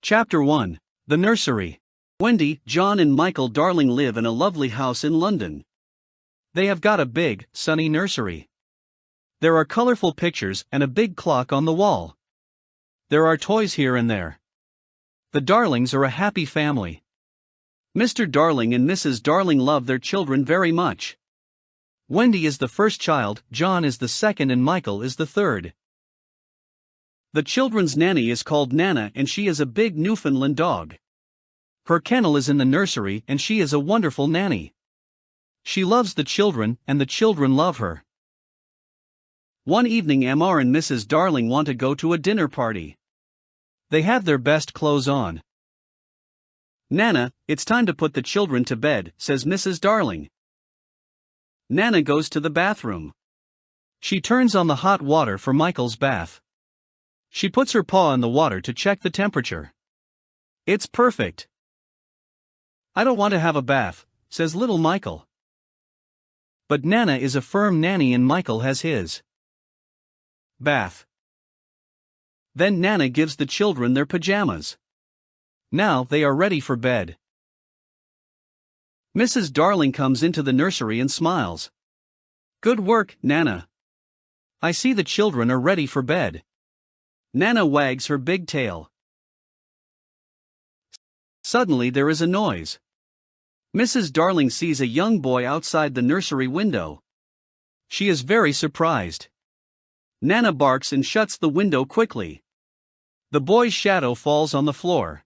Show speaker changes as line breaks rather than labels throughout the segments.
Chapter 1. The Nursery. Wendy, John and Michael Darling live in a lovely house in London. They have got a big, sunny nursery. There are colorful pictures and a big clock on the wall. There are toys here and there. The Darlings are a happy family. Mr. Darling and Mrs. Darling love their children very much. Wendy is the first child, John is the second and Michael is the third. The children's nanny is called Nana and she is a big Newfoundland dog. Her kennel is in the nursery and she is a wonderful nanny. She loves the children and the children love her. One evening Mr. and Mrs. Darling want to go to a dinner party. They have their best clothes on. Nana, it's time to put the children to bed, says Mrs. Darling. Nana goes to the bathroom. She turns on the hot water for Michael's bath. She puts her paw in the water to check the temperature. It's perfect. I don't want to have a bath, says little Michael. But Nana is a firm nanny and Michael has his bath. Then Nana gives the children their pajamas. Now they are ready for bed. Mrs. Darling comes into the nursery and smiles. Good work, Nana. I see the children are ready for bed. Nana wags her big tail. Suddenly there is a noise. Mrs. Darling sees a young boy outside the nursery window. She is very surprised. Nana barks and shuts the window quickly. The boy's shadow falls on the floor.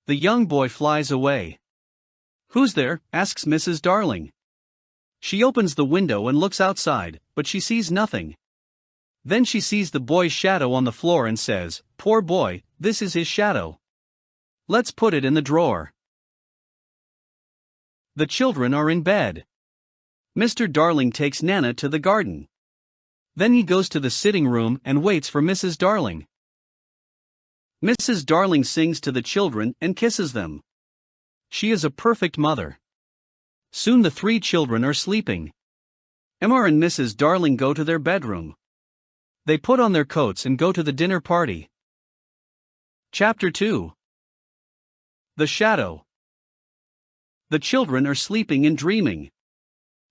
The young boy flies away. Who's there? Asks Mrs. Darling. She opens the window and looks outside, but she sees nothing. Then she sees the boy's shadow on the floor and says, Poor boy, this is his shadow. Let's put it in the drawer. The children are in bed. Mr. Darling takes Nana to the garden. Then he goes to the sitting room and waits for Mrs. Darling. Mrs. Darling sings to the children and kisses them. She is a perfect mother. Soon the three children are sleeping. Mr. and Mrs. Darling go to their bedroom. They put on their coats and go to the dinner party. Chapter 2. The Shadow. The children are sleeping and dreaming.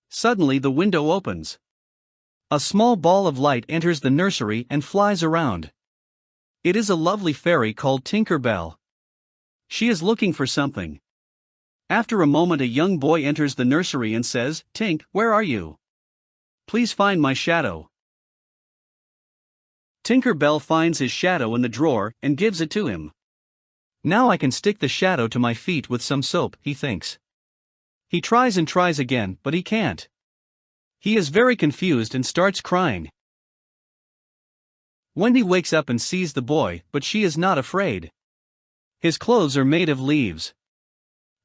Suddenly the window opens. A small ball of light enters the nursery and flies around. It is a lovely fairy called Tinker Bell. She is looking for something. After a moment a young boy enters the nursery and says, Tink, where are you? Please find my shadow. Tinker Bell finds his shadow in the drawer and gives it to him. Now I can stick the shadow to my feet with some soap, he thinks. He tries and tries again, but he can't. He is very confused and starts crying. Wendy wakes up and sees the boy, but she is not afraid. His clothes are made of leaves.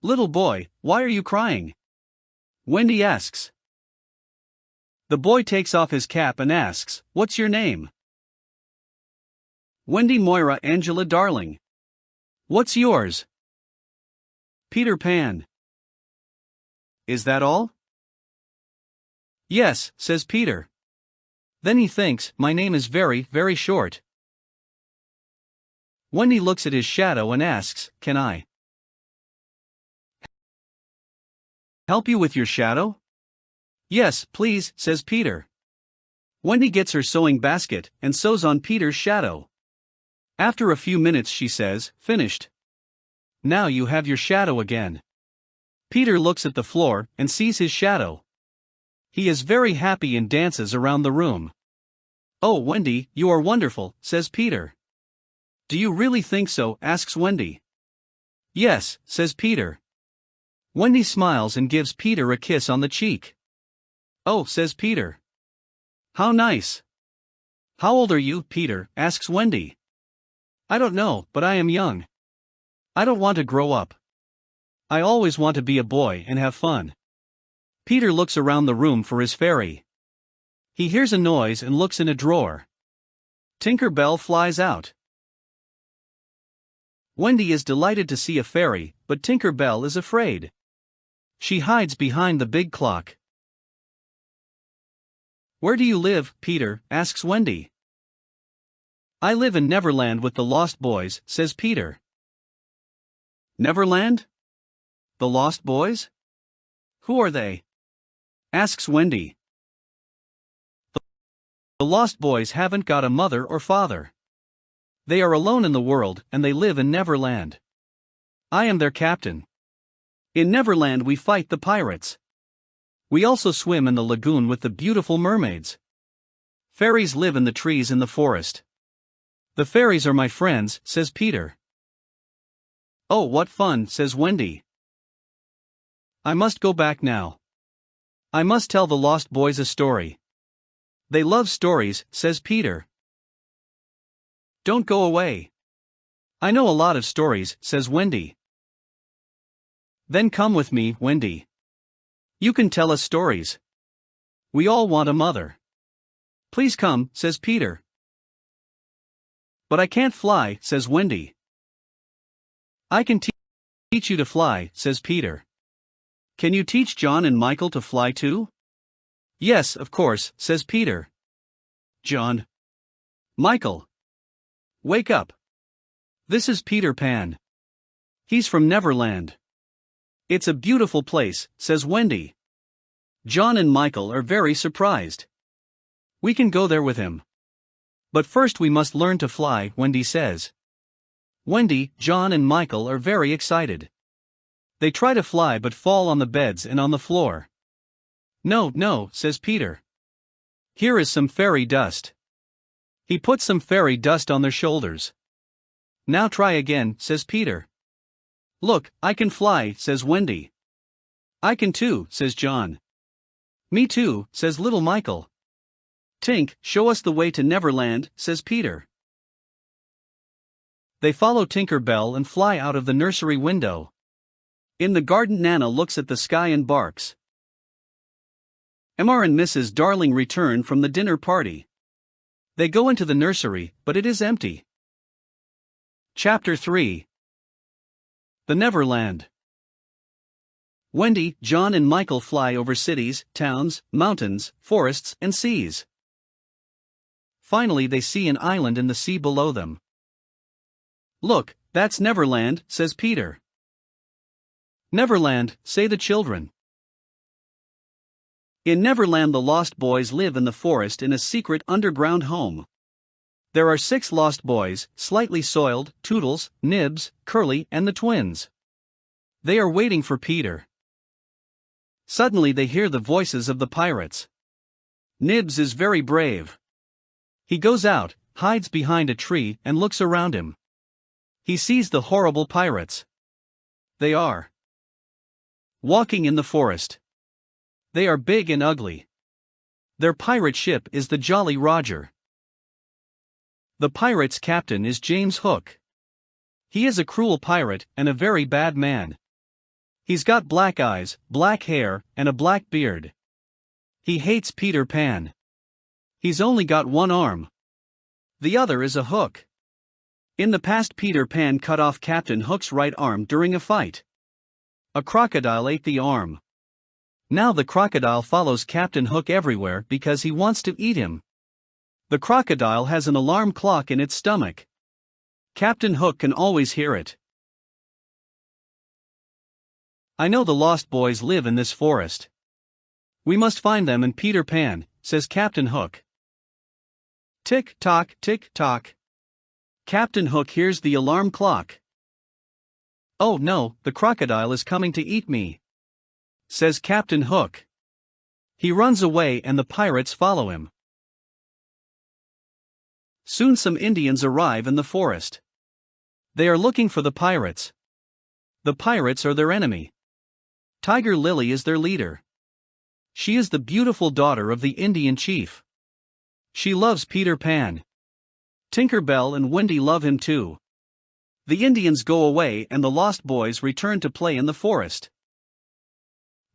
Little boy, why are you crying? Wendy asks. The boy takes off his cap and asks, What's your name? Wendy Moira Angela Darling. What's yours? Peter Pan. Is that all? Yes, says Peter. Then he thinks, my name is very, very short. Wendy looks at his shadow and asks, Can I help you with your shadow? Yes, please, says Peter. Wendy gets her sewing basket and sews on Peter's shadow. After a few minutes she says, Finished. Now you have your shadow again. Peter looks at the floor and sees his shadow. He is very happy and dances around the room. Oh, Wendy, you are wonderful, says Peter. Do you really think so? Asks Wendy. Yes, says Peter. Wendy smiles and gives Peter a kiss on the cheek. Oh, says Peter. How nice. How old are you, Peter? Asks Wendy. I don't know, but I am young. I don't want to grow up. I always want to be a boy and have fun. Peter looks around the room for his fairy. He hears a noise and looks in a drawer. Tinker Bell flies out. Wendy is delighted to see a fairy, but Tinker Bell is afraid. She hides behind the big clock. Where do you live, Peter? Asks Wendy. I live in Neverland with the Lost Boys, says Peter. Neverland? The Lost Boys? Who are they? Asks Wendy. The Lost Boys haven't got a mother or father. They are alone in the world and they live in Neverland. I am their captain. In Neverland we fight the pirates. We also swim in the lagoon with the beautiful mermaids. Fairies live in the trees in the forest. The fairies are my friends, says Peter. Oh, what fun, says Wendy. I must go back now. I must tell the Lost Boys a story. They love stories, says Peter. Don't go away. I know a lot of stories, says Wendy. Then come with me, Wendy. You can tell us stories. We all want a mother. Please come, says Peter. But I can't fly, says Wendy. I can teach you to fly, says Peter. Can you teach John and Michael to fly too? Yes, of course, says Peter. John. Michael. Wake up. This is Peter Pan. He's from Neverland. It's a beautiful place, says Wendy. John and Michael are very surprised. We can go there with him. But first we must learn to fly, Wendy says. Wendy, John and Michael are very excited. They try to fly but fall on the beds and on the floor. No, no, says Peter. Here is some fairy dust. He puts some fairy dust on their shoulders. Now try again, says Peter. Look, I can fly, says Wendy. I can too, says John. Me too, says little Michael. Tink, show us the way to Neverland, says Peter. They follow Tinker Bell and fly out of the nursery window. In the garden, Nana looks at the sky and barks. Mr. and Mrs. Darling return from the dinner party. They go into the nursery, but it is empty. Chapter 3. The Neverland. Wendy, John and Michael fly over cities, towns, mountains, forests, and seas. Finally they see an island in the sea below them. Look, that's Neverland, says Peter. Neverland, say the children. In Neverland the Lost Boys live in the forest in a secret underground home. There are 6 lost boys, Slightly Soiled, Toodles, Nibs, Curly, and the twins. They are waiting for Peter. Suddenly they hear the voices of the pirates. Nibs is very brave. He goes out, hides behind a tree, and looks around him. He sees the horrible pirates. They are walking in the forest. They are big and ugly. Their pirate ship is the Jolly Roger. The pirates' captain is James Hook. He is a cruel pirate and a very bad man. He's got black eyes, black hair, and a black beard. He hates Peter Pan. He's only got one arm. The other is a hook. In the past, Peter Pan cut off Captain Hook's right arm during a fight. A crocodile ate the arm. Now the crocodile follows Captain Hook everywhere because he wants to eat him. The crocodile has an alarm clock in its stomach. Captain Hook can always hear it. I know the Lost Boys live in this forest. We must find them and Peter Pan, says Captain Hook. Tick-tock, tick-tock. Captain Hook hears the alarm clock. Oh no, the crocodile is coming to eat me, says Captain Hook. He runs away and the pirates follow him. Soon some Indians arrive in the forest. They are looking for the pirates. The pirates are their enemy. Tiger Lily is their leader. She is the beautiful daughter of the Indian chief. She loves Peter Pan. Tinker Bell and Wendy love him too. The Indians go away and the Lost Boys return to play in the forest.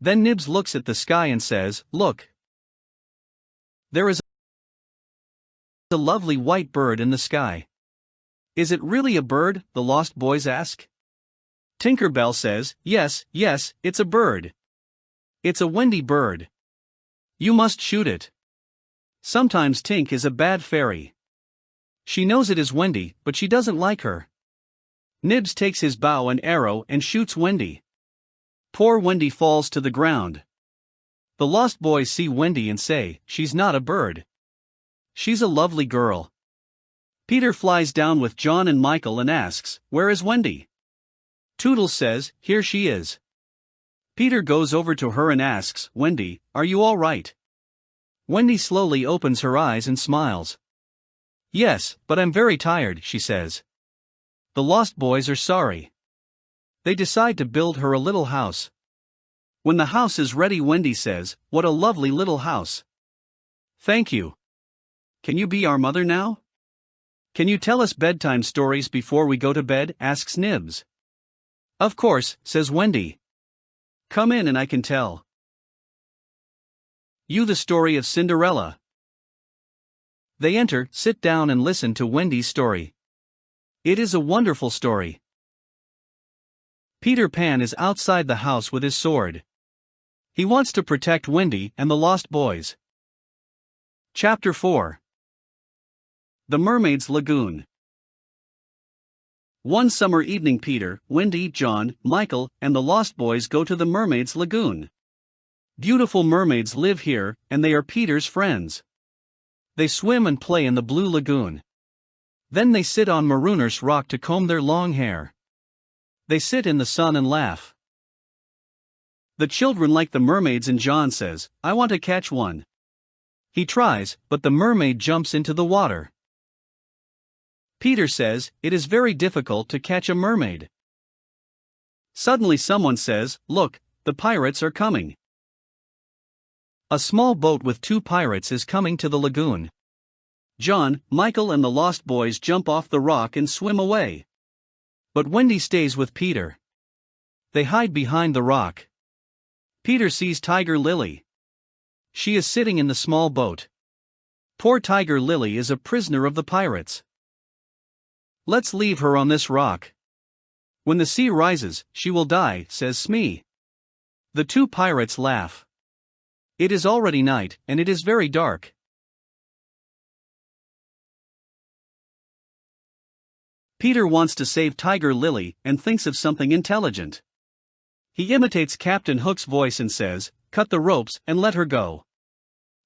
Then Nibs looks at the sky and says, "Look. There is a lovely white bird in the sky." "Is it really a bird?" the Lost Boys ask. Tinker Bell says, Yes, it's a bird. It's a Wendy bird. You must shoot it. Sometimes Tink is a bad fairy. She knows it is Wendy, but she doesn't like her. Nibs takes his bow and arrow and shoots Wendy. Poor Wendy falls to the ground. The Lost Boys see Wendy and say, "She's not a bird. She's a lovely girl." Peter flies down with John and Michael and asks, "Where is Wendy?" Toodles says, "Here she is." Peter goes over to her and asks, "Wendy, are you all right?" Wendy slowly opens her eyes and smiles. "Yes, but I'm very tired," she says. The Lost Boys are sorry. They decide to build her a little house. When the house is ready, Wendy says, "What a lovely little house. Thank you. Can you be our mother now?" "Can you tell us bedtime stories before we go to bed?" asks Nibs. "Of course," says Wendy. "Come in and I can tell you the story of Cinderella." They enter, sit down and listen to Wendy's story. It is a wonderful story. Peter Pan is outside the house with his sword. He wants to protect Wendy and the Lost Boys. Chapter 4. The Mermaid's Lagoon. One summer evening, Peter, Wendy, John, Michael, and the Lost Boys go to the Mermaid's Lagoon. Beautiful mermaids live here, and they are Peter's friends. They swim and play in the blue lagoon. Then they sit on Marooner's rock to comb their long hair. They sit in the sun and laugh. The children like the mermaids and John says, "I want to catch one." He tries, but the mermaid jumps into the water. Peter says, "It is very difficult to catch a mermaid." Suddenly someone says, "Look, the pirates are coming." A small boat with 2 pirates is coming to the lagoon. John, Michael and the Lost Boys jump off the rock and swim away. But Wendy stays with Peter. They hide behind the rock. Peter sees Tiger Lily. She is sitting in the small boat. Poor Tiger Lily is a prisoner of the pirates. "Let's leave her on this rock. When the sea rises, she will die," says Smee. The 2 pirates laugh. It is already night, and it is very dark. Peter wants to save Tiger Lily and thinks of something intelligent. He imitates Captain Hook's voice and says, "Cut the ropes and let her go."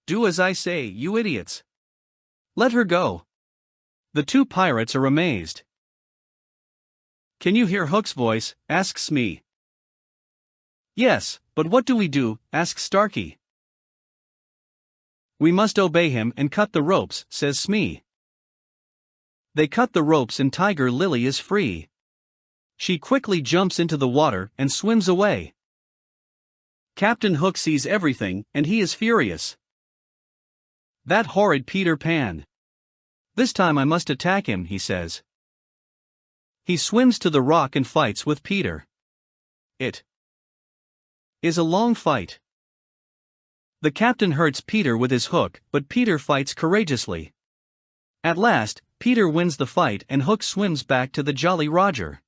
"Do as I say, you idiots. Let her go." The 2 pirates are amazed. "Can you hear Hook's voice?" asks Smee. "Yes, but what do we do?" asks Starkey. "We must obey him and cut the ropes," says Smee. They cut the ropes and Tiger Lily is free. She quickly jumps into the water and swims away. Captain Hook sees everything, and he is furious. "That horrid Peter Pan. This time I must attack him," he says. He swims to the rock and fights with Peter. It is a long fight. The captain hurts Peter with his hook, but Peter fights courageously. At last, Peter wins the fight and Hook swims back to the Jolly Roger.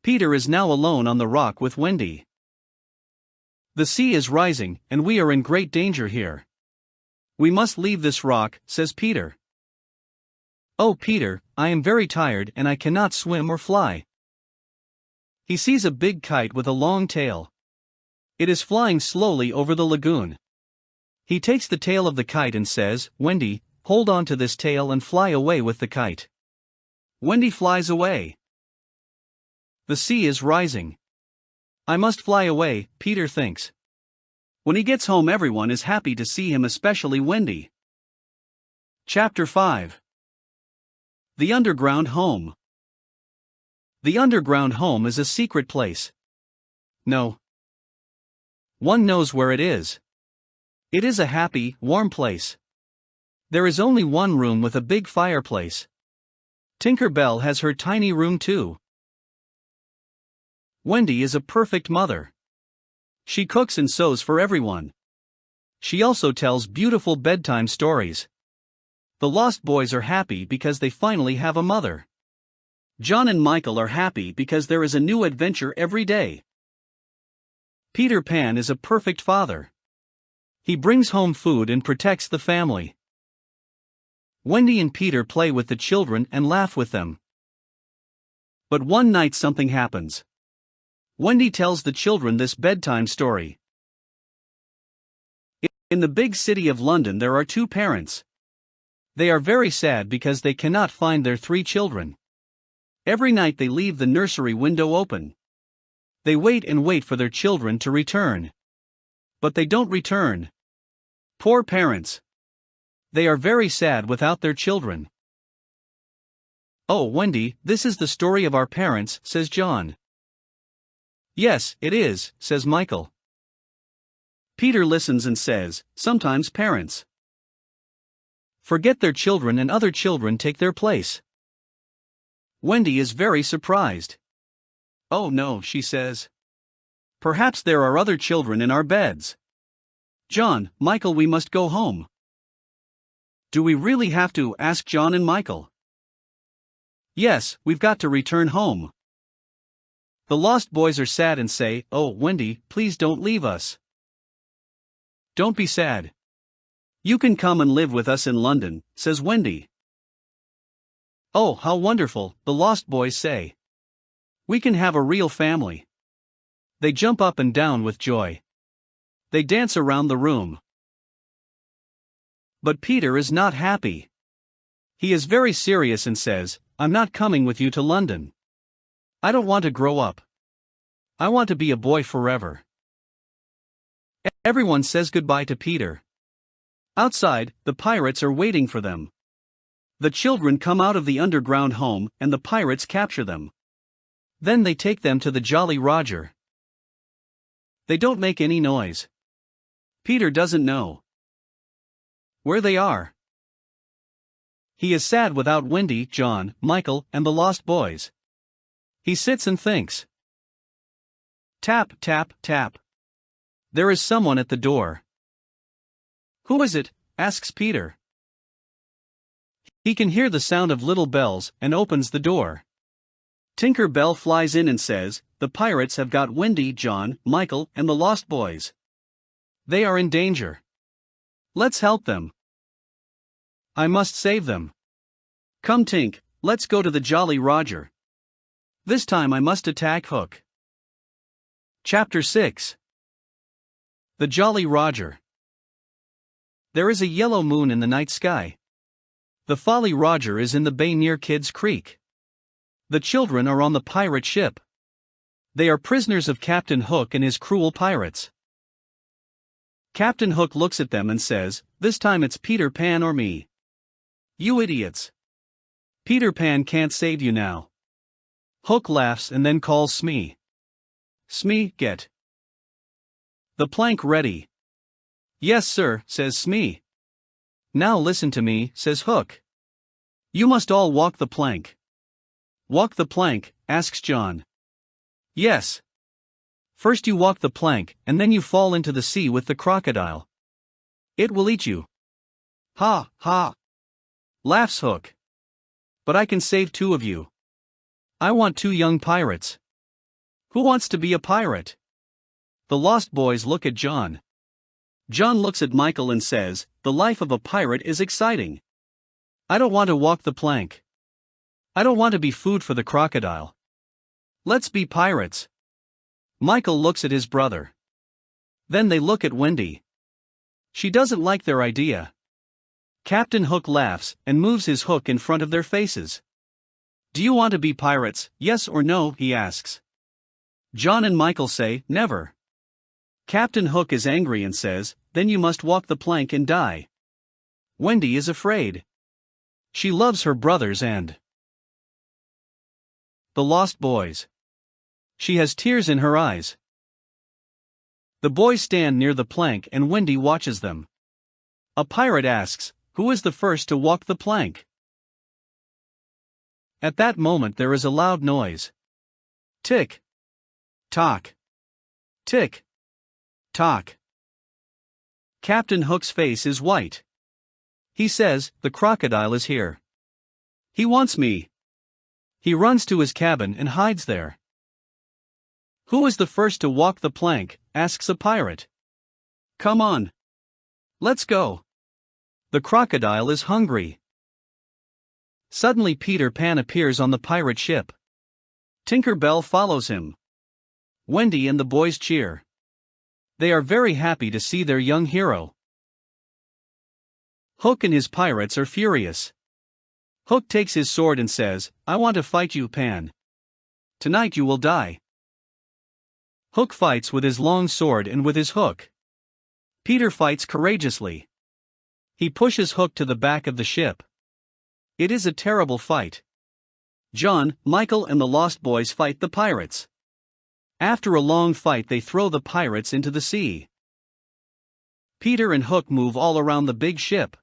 Peter is now alone on the rock with Wendy. "The sea is rising, and we are in great danger here. We must leave this rock," says Peter. "Oh, Peter, I am very tired and I cannot swim or fly." He sees a big kite with a long tail. It is flying slowly over the lagoon. He takes the tail of the kite and says, "Wendy, hold on to this tail and fly away with the kite." Wendy flies away. The sea is rising. "I must fly away," Peter thinks. When he gets home, everyone is happy to see him, especially Wendy. Chapter 5. The Underground Home. The underground home is a secret place. No one knows where it is. It is a happy, warm place. There is only one room with a big fireplace. Tinker Bell has her tiny room too. Wendy is a perfect mother. She cooks and sews for everyone. She also tells beautiful bedtime stories. The Lost Boys are happy because they finally have a mother. John and Michael are happy because there is a new adventure every day. Peter Pan is a perfect father. He brings home food and protects the family. Wendy and Peter play with the children and laugh with them. But one night something happens. Wendy tells the children this bedtime story. In the big city of London there are two parents. They are very sad because they cannot find their three children. Every night they leave the nursery window open. They wait and wait for their children to return. But they don't return. Poor parents. They are very sad without their children. "Oh, Wendy, this is the story of our parents," says John. "Yes, it is," says Michael. Peter listens and says, "Sometimes parents forget their children and other children take their place." Wendy is very surprised. "Oh no," she says. "Perhaps there are other children in our beds. John, Michael, we must go home." "Do we really have to?" ask John and Michael. "Yes, we've got to return home." The lost boys are sad and say, "Oh, Wendy, please don't leave us." "Don't be sad. You can come and live with us in London," says Wendy. "Oh, how wonderful," the lost boys say. "We can have a real family." They jump up and down with joy. They dance around the room. But Peter is not happy. He is very serious and says, "I'm not coming with you to London. I don't want to grow up. I want to be a boy forever." Everyone says goodbye to Peter. Outside, the pirates are waiting for them. The children come out of the underground home and the pirates capture them. Then they take them to the Jolly Roger. They don't make any noise. Peter doesn't know where they are. He is sad without Wendy, John, Michael, and the lost boys. He sits and thinks. Tap, tap, tap. There is someone at the door. "Who is it?" asks Peter. He can hear the sound of little bells and opens the door. Tinker Bell flies in and says, "The pirates have got Wendy, John, Michael, and the lost boys. They are in danger. Let's help them. I must save them. Come, Tink, let's go to the Jolly Roger. This time I must attack Hook." Chapter 6. The Jolly Roger. There is a yellow moon in the night sky. The Folly Roger is in the bay near Kidd's Creek. The children are on the pirate ship. They are prisoners of Captain Hook and his cruel pirates. Captain Hook looks at them and says, "This time it's Peter Pan or me. You idiots. Peter Pan can't save you now." Hook laughs and then calls Smee. "Smee, get the plank ready." "Yes, sir," says Smee. "Now listen to me," says Hook. "You must all walk the plank." "Walk the plank?" asks John. "Yes. First you walk the plank, and then you fall into the sea with the crocodile. It will eat you." "Ha, ha!" laughs Hook. "But I can save two of you. I want two young pirates. Who wants to be a pirate?" The lost boys look at John. John looks at Michael and says, "The life of a pirate is exciting. I don't want to walk the plank. I don't want to be food for the crocodile. Let's be pirates." Michael looks at his brother. Then they look at Wendy. She doesn't like their idea. Captain Hook laughs and moves his hook in front of their faces. "Do you want to be pirates, yes or no?" he asks. John and Michael say, "Never." Captain Hook is angry and says, "Then you must walk the plank and die." Wendy is afraid. She loves her brothers and the lost boys. She has tears in her eyes. The boys stand near the plank and Wendy watches them. A pirate asks, "Who is the first to walk the plank?" At that moment there is a loud noise. Tick. Tock. Tick. Tock. Captain Hook's face is white. He says, "The crocodile is here. He wants me." He runs to his cabin and hides there. "Who is the first to walk the plank?" asks a pirate. "Come on. Let's go. The crocodile is hungry." Suddenly Peter Pan appears on the pirate ship. Tinker Bell follows him. Wendy and the boys cheer. They are very happy to see their young hero. Hook and his pirates are furious. Hook takes his sword and says, "I want to fight you, Pan. Tonight you will die." Hook fights with his long sword and with his hook. Peter fights courageously. He pushes Hook to the back of the ship. It is a terrible fight. John, Michael and the Lost Boys fight the pirates. After a long fight they throw the pirates into the sea. Peter and Hook move all around the big ship.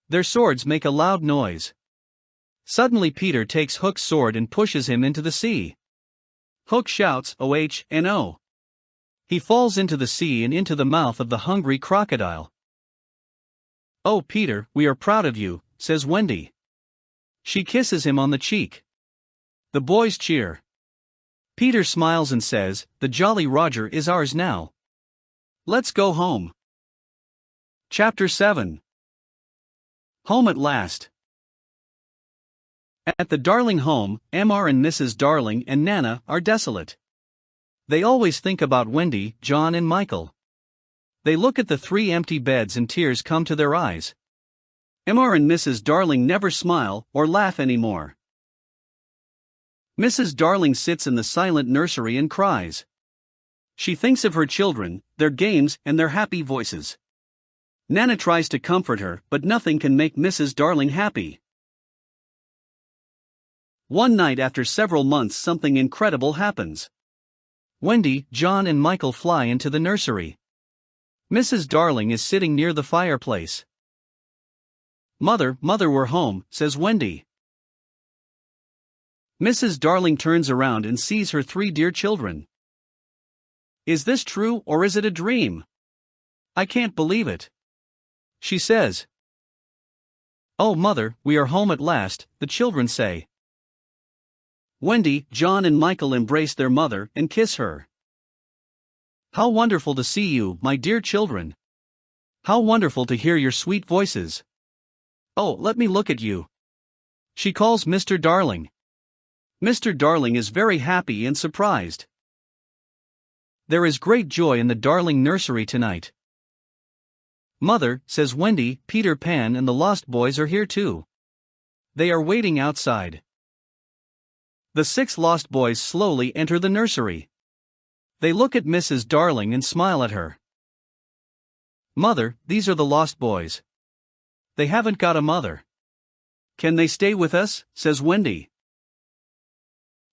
Their swords make a loud noise. Suddenly Peter takes Hook's sword and pushes him into the sea. Hook shouts, "Oh no!" He falls into the sea and into the mouth of the hungry crocodile. "Oh Peter, we are proud of you," says Wendy. She kisses him on the cheek. The boys cheer. Peter smiles and says, "The Jolly Roger is ours now. Let's go home." Chapter 7. Home at last. At the Darling home, Mr. and Mrs. Darling and Nana are desolate. They always think about Wendy, John and Michael. They look at the 3 empty beds and tears come to their eyes. Mr. and Mrs. Darling never smile or laugh anymore. Mrs. Darling sits in the silent nursery and cries. She thinks of her children, their games and their happy voices. Nana tries to comfort her, but nothing can make Mrs. Darling happy. One night after several months something incredible happens. Wendy, John and Michael fly into the nursery. Mrs. Darling is sitting near the fireplace. Mother, we're home," says Wendy. Mrs. Darling turns around and sees her 3 dear children. "Is this true or is it a dream? I can't believe it," she says. "Oh Mother, we are home at last," the children say. Wendy, John and Michael embrace their mother and kiss her. "How wonderful to see you, my dear children. How wonderful to hear your sweet voices. Oh, let me look at you." She calls Mr. Darling. Mr. Darling is very happy and surprised. There is great joy in the Darling nursery tonight. "Mother," says Wendy, "Peter Pan and the Lost Boys are here too. They are waiting outside." The 6 Lost Boys slowly enter the nursery. They look at Mrs. Darling and smile at her. "Mother, these are the Lost Boys. They haven't got a mother. Can they stay with us?" says Wendy.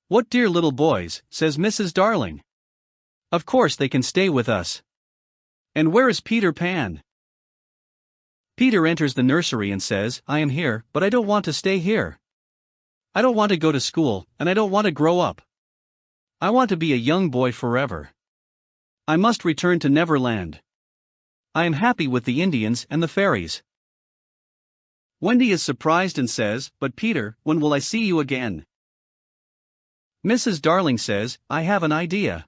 "What dear little boys," says Mrs. Darling. "Of course they can stay with us. And where is Peter Pan?" Peter enters the nursery and says, "I am here, but I don't want to stay here. I don't want to go to school, and I don't want to grow up. I want to be a young boy forever. I must return to Neverland. I am happy with the Indians and the fairies." Wendy is surprised and says, "But Peter, when will I see you again?" Mrs. Darling says, "I have an idea.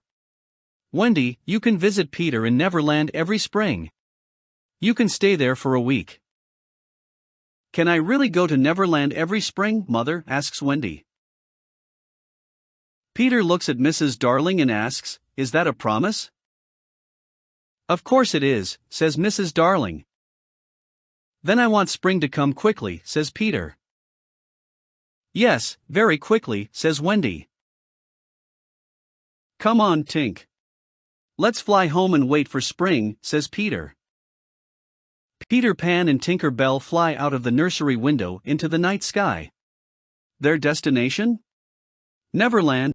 Wendy, you can visit Peter in Neverland every spring. You can stay there for a week." "Can I really go to Neverland every spring, Mother?" asks Wendy. Peter looks at Mrs. Darling and asks, "Is that a promise?" "Of course it is," says Mrs. Darling. "Then I want spring to come quickly," says Peter. "Yes, very quickly," says Wendy. "Come on, Tink. Let's fly home and wait for spring," says Peter. Peter Pan and Tinker Bell fly out of the nursery window into the night sky. Their destination? Neverland.